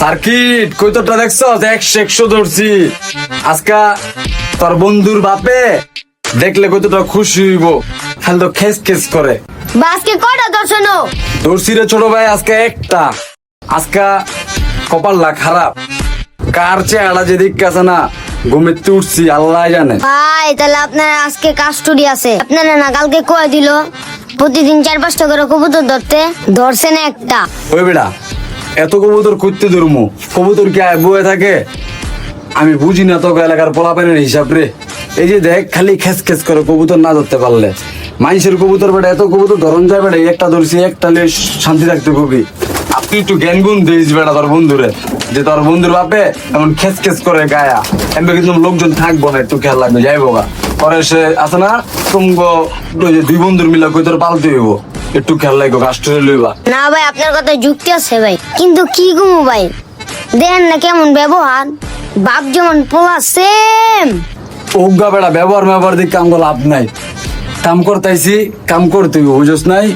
circuit কইতটা দেখছ 100 ধরছি আজকা তোর বন্ধুর বাপে দেখলে কতটা খুশি হইব খালি তো খেস খেস করে বাসকে কটা দর্শনো ধরছি রে ছোট ভাই আজকে একটা আজকা কপালটা খারাপ কার চেহারা যেদিক আছে না ঘুমিতে উঠছি আল্লাহ জানে ভাই তাহলে আপনার আজকে কাস্টডি আছে আপনারা না কালকে কয়ে দিল প্রতিদিন 4-5টা করে কবুতর ধরতে ধরছেন একটা ওই বেটা এত কবুতর খুঁজতে ধরমু কবুতর কি বয়ে থাকে আমি বুঝি না তোকে এলাকার পোলাপানের হিসাব রে এই যে দেখ খালি খেস খেস করে কবুতর না ধরতে পারলে মানুষের কবুতর বেটা এত কবুতর ধরন যায় বেটা একটা ধরছি একটা লে শান্তি রাখতে কবি আপনি একটু জ্ঞান গুণ দিস বেটা তোর বন্ধুরে যে তোর বন্ধুর বাপে এমন খেস খেস করে গায়া এমনি কিন্তু লোকজন থাকবো না একটু খেয়াল লাগবে যাইবো গা পরে সে আছে না তুমগো ওই যে দুই বন্ধুর মিলা কই তোর পালতে হইব একটু খেয়াল লাগবে কাস্টরে লইবা না ভাই আপনার কথা যুক্তি আছে ভাই কিন্তু কি গুমু ভাই দেখেন না কেমন ব্যবহার বাপ যেমন পোলা সেম ওগা বেড়া ব্যবহার দিয়ে কাম করে লাভ নাই কাম করতেছি কাম করতে হইব বুঝছ নাই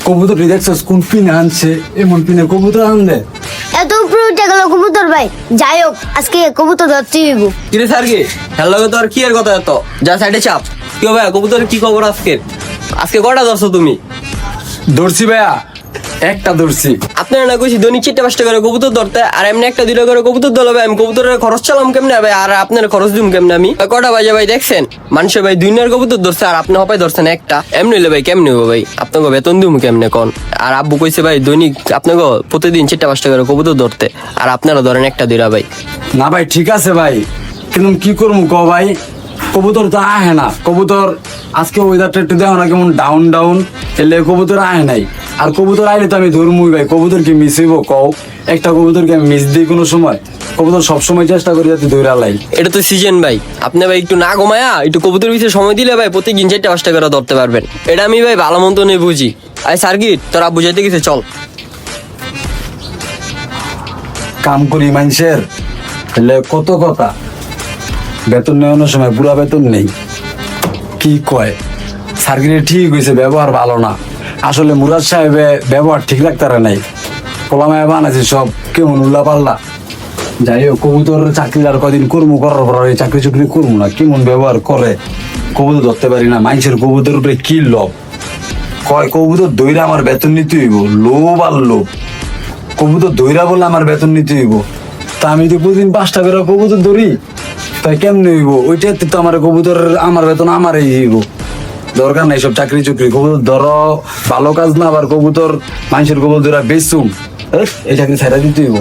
কবুতর দেখছস কোন পিনে আনছে এমন পিনে কবুতর আনলে এত উপরে উঠে গেল কবুতর ভাই যাই হোক আজকে কবুতর ধরতে হইব কিরে স্যার কি হ্যালো তো আর কি এর কথা এত যা সাইডে চাপ কি ভাই কবুতর কি খবর আজকে আজকে কটা ধরছো তুমি ধরছি ভাইয়া একটা ধরছি আপনারা না কইছি দৈনিক 4-5টা করে কবুতর ধরতে আর এমনি একটা 2টা করে কবুতর ধরলে ভাই আমি কবুতরের খরচ চালাম কেমনে ভাই আর আপনার খরচ দিম কেমনে আমি কটা বাজে ভাই দেখছেন মানুষের ভাই 2 নার কবুতর ধরছে আর আপনি হপাই ধরছেন একটা এমনি হইলে ভাই কেমনে হইব ভাই আপনাকে বেতন দিম কেমনে কোন আর আব্বু কইছে ভাই দৈনিক আপনাকে প্রতিদিন 4-5টা করে কবুতর ধরতে আর আপনারা ধরেন একটা 2টা ভাই না ভাই ঠিক আছে ভাই কিন্তু কি করবো ক ভাই কবুতর তো আহে না কবুতর আজকে ওয়েদারটা একটু দেখো না কেমন ডাউন ডাউন এলে কবুতর আহে নাই আর কবুতর আইলে তো আমি ধরমুই ভাই কবুতর কি মিস হইব কও একটা কবুতরকে আমি মিস দিই কোনো সময় কবুতর সবসময় চেষ্টা করি যাতে ধরে লাই এটা তো সিজন ভাই আপনি ভাই একটু না ঘুমায়া একটু কবুতর পিছিয়ে সময় দিলে ভাই প্রতিদিন 4-5টা করে ধরতে পারবেন এটা আমি ভাই ভালো মন্দ নেই বুঝি আই সার্কিট তোরা বুঝাইতে গেছে চল কাম করি মানুষের এলে কত কথা বেতন নেওয়ানোর সময় পুরা বেতন নেই কি কয় সার্কিটে ঠিক হয়েছে ব্যবহার ভালো না আসলে মুরাদ সাহেবে ব্যবহার ঠিক রাখতারে নাই পোলামায় বানাইছে সব কেমন উল্লা পাল্লা যাই হোক কবুতর চাকরি আর কদিন করবো করার পর এই চাকরি চুকরি করবো না কেমন ব্যবহার করে কবুতর ধরতে পারি না মানুষের কবুতর উপরে কি লোভ কয় কবুতর দইরা আমার বেতন নিতে হইব লোভ আর লোভ কবুতর দইরা বলে আমার বেতন নিতে হইব তা আমি তো প্রতিদিন 5টা করে কবুতর ধরি তাই কেমনে হইব ওইটাতে তো আমার কবুতর আমার বেতন আমারই হইব দরকার নাই সব চাকরি চুকরি কবুতর ধরো ভালো কাজ না আবার কবুতর মানুষের কবুতর বেচুম এই চাকরি ছাড়া দিতে হইব